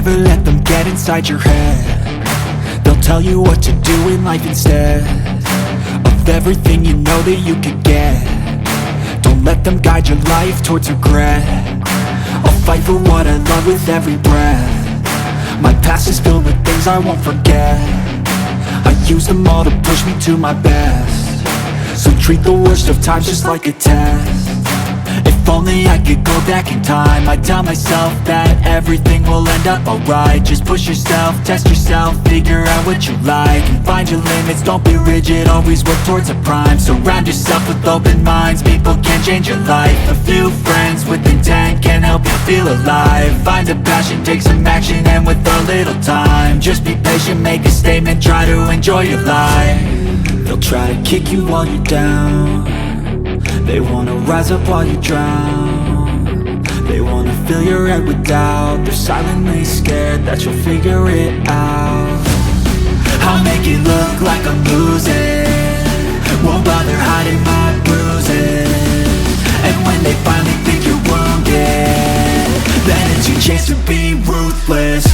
never let them get inside your head. They'll tell you what to do in life instead of everything you know that you could get. Don't let them guide your life towards regret. I'll fight for what I love with every breath. My past is filled with things I won't forget. I use them all to push me to my best. So treat the worst of times just like a test. If only I could go back in time, I'd tell myself that everything will end up alright. Just push yourself, test yourself, figure out what you like, and find your limits, don't be rigid, always work towards a prime. Surround yourself with open minds, people can change your life. A few friends with intent can help you feel alive. Find a passion, take some action, and with a little time, just be patient, make a statement, try to enjoy your life. They'll try to kick you while you're down. They wanna rise up while you drown. They wanna fill your head with doubt. They're silently scared that you'll figure it out. I'll make it look like I'm losing, won't bother hiding my bruises. And when they finally think you're wounded, then it's your chance to be ruthless.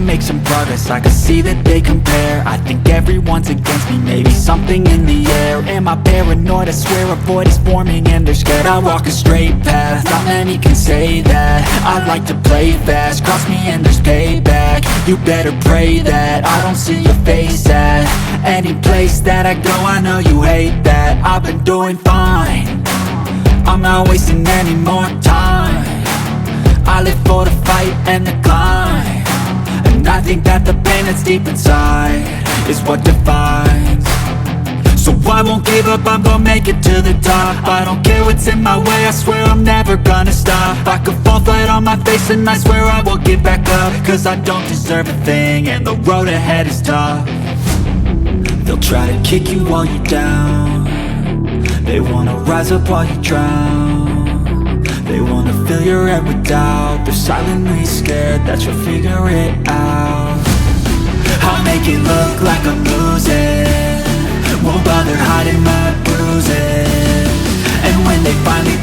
Make some progress, I can see that they compare. I think everyone's against me, maybe something in the air. Am I paranoid? I swear a void is forming and they're scared. I walk a straight path, not many can say that. I like to play fast, cross me and there's payback. You better pray that I don't see your face at any place that I go. I know you hate that. I've been doing fine, I'm not wasting any more time. I live for the fight and the climb, and I think that the pain that's deep inside is what defines. So I won't give up, I'm gonna make it to the top. I don't care what's in my way, I swear I'm never gonna stop. I could fall flat on my face and I swear I will get back up, cause I don't deserve a thing and the road ahead is tough. They'll try to kick you while you're down. They wanna rise up while you drown. They wanna fill your head with doubt. They're silently scared that you'll figure it out. I'll make it look like I'm losing, won't bother hiding my bruises. And when they finally